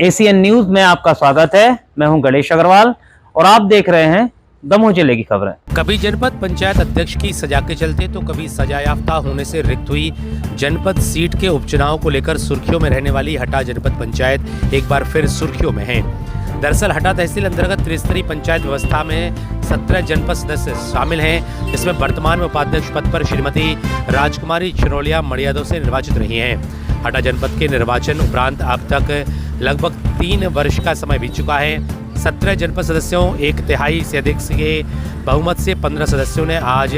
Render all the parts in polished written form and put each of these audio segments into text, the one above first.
ACN news में आपका स्वागत है। मैं हूं गणेश अग्रवाल और आप देख रहे हैं दमोह जिले की खबरें। कभी जनपद पंचायत अध्यक्ष की सजा के चलते तो कभी सजायाफ्ता होने से रिक्त हुई जनपद सीट के उपचुनाव को लेकर सुर्खियों में रहने वाली हटा जनपद पंचायत एक बार फिर सुर्खियों में है। दरअसल हटा तहसील अंतर्गत त्रिस्तरीय पंचायत व्यवस्था में 17 जनपद सदस्य शामिल हैं, जिसमें वर्तमान में उपाध्यक्ष पद पर श्रीमती राजकुमारी छिरोलिया मड़ियादों से निर्वाचित रही हैं। हटा जनपद के निर्वाचन उपरांत अब तक लगभग 3 वर्ष का समय बीत चुका है। 17 जनपद सदस्यों 1/3 से अधिक के बहुमत से 15 सदस्यों ने आज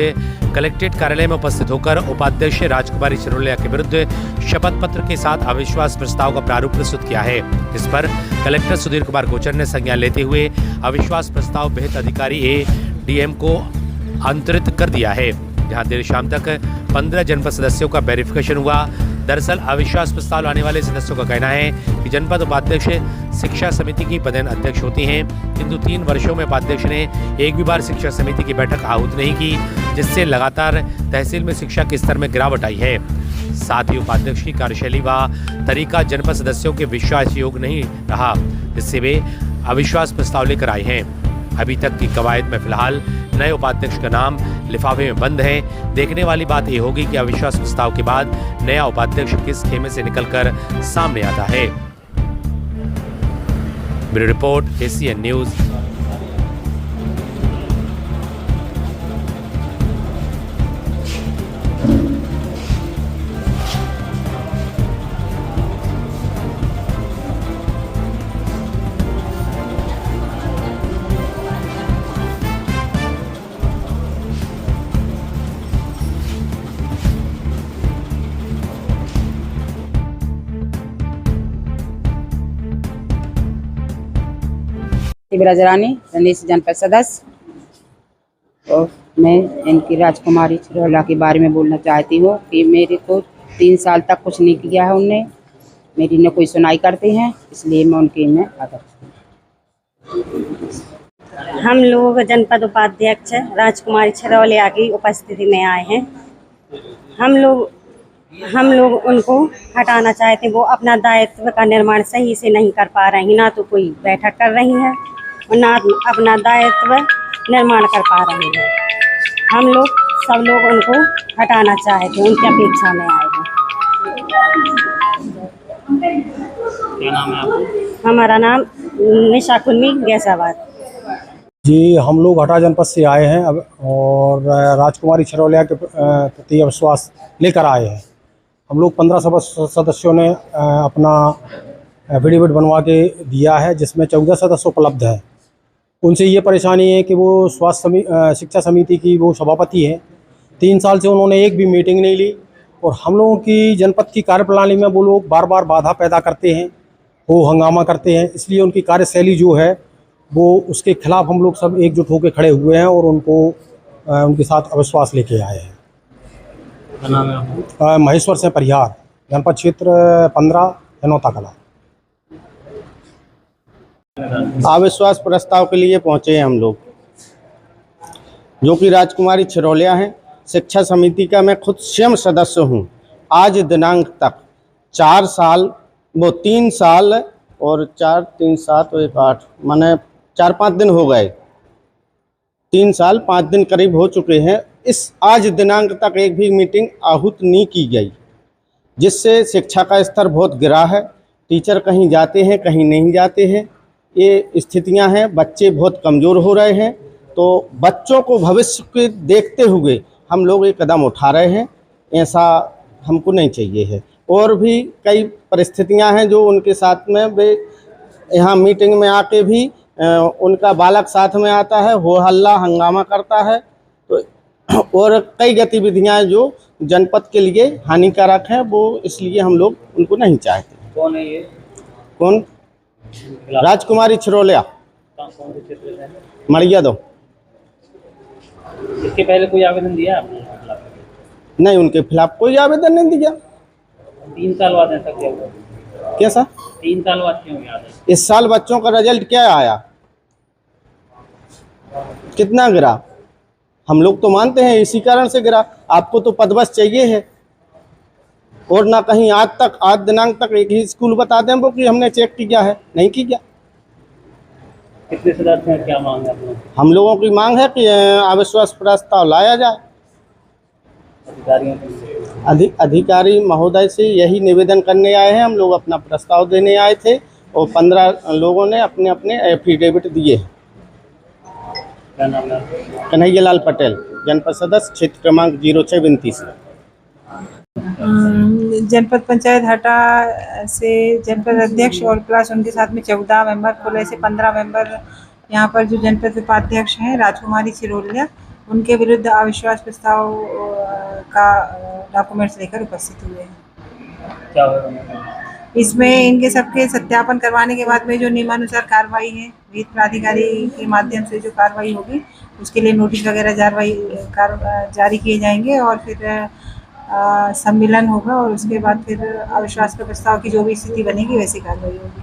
कलेक्ट्रेट कार्यालय में उपस्थित होकर उपाध्यक्ष राजकुमारी छिरोलिया के विरुद्ध शपथ पत्र के साथ अविश्वास प्रस्ताव का प्रारूप प्रस्तुत किया है। इस पर कलेक्टर सुधीर कुमार गोचर ने संज्ञान लेते हुए अविश्वास प्रस्ताव विहित अधिकारी ADM को अंतरित कर दिया है, जहां देर शाम तक 15 जनपद सदस्यों का वेरिफिकेशन हुआ। दरअसल अविश्वास प्रस्ताव लाने वाले सदस्यों का कहना है कि जनपद उपाध्यक्ष शिक्षा समिति की पदेन अध्यक्ष होती हैं, किंतु 3 वर्षों में उपाध्यक्ष ने एक भी बार शिक्षा समिति की बैठक आहूत नहीं की, जिससे लगातार तहसील में शिक्षा के स्तर में गिरावट आई है। साथ ही उपाध्यक्ष की कार्यशैली व तरीका जनपद सदस्यों के विश्वास योग्य नहीं रहा, जिससे वे अविश्वास प्रस्ताव लेकर आए हैं। अभी तक की कवायद में फिलहाल नए उपाध्यक्ष का नाम लिफाफे में बंद है। देखने वाली बात यह होगी कि अविश्वास प्रस्ताव के बाद नया उपाध्यक्ष किस खेमे से निकलकर सामने आता है। Bureau report ACN news. Shivraj Rani Ranish जनपद सदस्य। और मैं इनकी राजकुमारी छिरोलिया के बारे में बोलना चाहती हूँ कि मेरे को 3 साल तक कुछ नहीं किया है उनने, मेरी न कोई सुनाई करते हैं, इसलिए मैं उनकी में आदर। हम लोग जनपद उपाध्यक्ष राजकुमारी छिरोलिया की उपस्थिति में आए हैं। हम लोग उनको हटाना चाहते हैं। वो अपना दायित्व का निर्माण सही से नहीं कर पा रही, ना तो कोई बैठक कर रही है और ना अपना दायित्व निर्माण कर पा रही है। हम लोग सब लोग उनको हटाना चाहते हैं, उनकी अपेक्षा में आए हैं। क्या नाम है आपका? हमारा नाम निशा कुन्नी गैसाबाद जी। हम लोग हटा जनपद से आए हैं अब और राजकुमारी छिरोलिया के प्रति अविश्वास लेकर आए हैं। हम लोग 15 सदस्यों ने अपना एफिडेविट बनवा के दिया है, जिसमें 14 सदस्य उपलब्ध हैं। उनसे ये परेशानी है कि वो शिक्षा समिति की वो सभापति हैं। 3 साल से उन्होंने एक भी मीटिंग नहीं ली और हम लोगों की जनपद की कार्यप्रणाली में वो लोग बार बार बाधा पैदा करते हैं, वो हंगामा करते हैं। इसलिए उनकी कार्यशैली जो है वो उसके खिलाफ हम लोग सब एकजुट होकर खड़े हुए हैं और उनको उनके साथ अविश्वास लेके आए हैं। क्या नाम है आपका? महेश्वर से परिहार, जनपद क्षेत्र 15 जनौता कला। अविश्वास प्रस्ताव के लिए पहुंचे हैं हम लोग, जो कि राजकुमारी छिरोलिया हैं। शिक्षा समिति का मैं खुद स्वयं सदस्य हूं। आज दिनांक तक 4 साल, वो 3 साल और 4 3 7 और 1 8 माने 4-5 दिन हो गए। 3 साल 5 दिन करीब हो चुके हैं। इस आज दिनांक तक एक भी मीटिंग आहूत नहीं की गई, जिससे शिक्षा का स्तर बहुत गिरा है। टीचर कहीं जाते हैं, कहीं नहीं जाते हैं। ये स्थितियां हैं, बच्चे बहुत कमज़ोर हो रहे हैं। तो बच्चों को भविष्य के देखते हुए हम लोग ये कदम उठा रहे हैं। ऐसा हमको नहीं चाहिए है। और भी कई परिस्थितियां हैं जो उनके साथ में, वे यहाँ मीटिंग में आके भी उनका बालक साथ में आता है, हो हल्ला हंगामा करता है। तो और कई गतिविधियां जो जनपद के लिए हानिकारक हैं, वो इसलिए हम लोग उनको नहीं चाहते। कौन है ये? कौन? राजकुमारी छिरोलिया, मड़िया दो। इसके पहले कोई आवेदन दिया आपने? नहीं, उनके खिलाफ कोई आवेदन नहीं दिया। 3 साल बाद ऐसा क्या हुआ? कैसा? 3 साल बाद क्यों याद है? इस साल बच्चों का रिजल्ट क्या आया, कितना गिरा? हम लोग तो मानते हैं इसी कारण से गिरा। आपको तो पदवश चाहिए है। और ना कहीं आज दिनांक तक एक ही स्कूल बता दें वो कि हमने चेक किया है, नहीं किया। कितने सदस्य हैं, क्या मांग है आप लोगों की? हम लोगों की मांग है कि अविश्वास प्रस्ताव लाया जाए। अधिकारियों को अधिकारी महोदय से यही निवेदन करने आए हैं। हम लोग अपना प्रस्ताव देने आए थे और 15 लोगों ने अपने अपने एफिडेविट दिए हैं। क्या नाम है आपका? कन्हैयालाल पटेल, जनपद सदस्य, क्षेत्र क्रमांक 0632। जनपद पंचायत हटा से जनपद अध्यक्ष और प्लस उनके साथ में 14 मेंबर, कुल ऐसे 15 मेंबर यहाँ पर जो जनपद उपाध्यक्ष हैं राजकुमारी छिरोलिया, उनके विरुद्ध अविश्वास प्रस्ताव का डॉक्यूमेंट्स लेकर उपस्थित हुए हैं। क्या होगा? इसमें इनके सबके सत्यापन करवाने के बाद में जो नियमानुसार कार्रवाई है वित्त प्राधिकारी के माध्यम से जो कार्रवाई होगी उसके लिए नोटिस वगैरह जारी किए जाएंगे और फिर सम्मेलन होगा और उसके बाद फिर अविश्वास के प्रस्ताव की जो भी स्थिति बनेगी वैसी कार्रवाई होगी।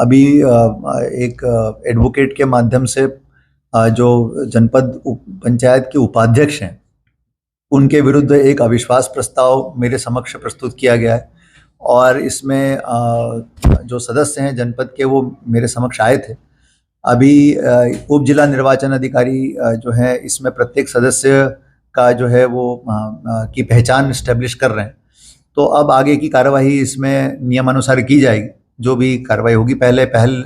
अभी एक एडवोकेट के माध्यम से जो जनपद पंचायत के उपाध्यक्ष हैं उनके विरुद्ध एक अविश्वास प्रस्ताव मेरे समक्ष प्रस्तुत किया गया है और इसमें जो सदस्य हैं जनपद के वो मेरे समक्ष आए थे। अभी उप जिला निर्वाचन अधिकारी जो है इसमें प्रत्येक सदस्य का जो है वो की पहचान इस्टेब्लिश कर रहे हैं। तो अब आगे की कार्यवाही इसमें नियमानुसार की जाएगी। जो भी कार्रवाई होगी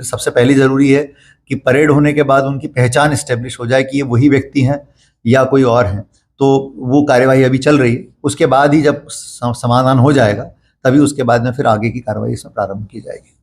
सबसे पहली ज़रूरी है कि परेड होने के बाद उनकी पहचान इस्टेब्लिश हो जाए कि ये वही व्यक्ति हैं या कोई और हैं। तो वो कार्यवाही अभी चल रही है। उसके बाद ही जब समाधान हो जाएगा तभी उसके बाद में फिर आगे की कार्रवाई इसमें प्रारंभ की जाएगी।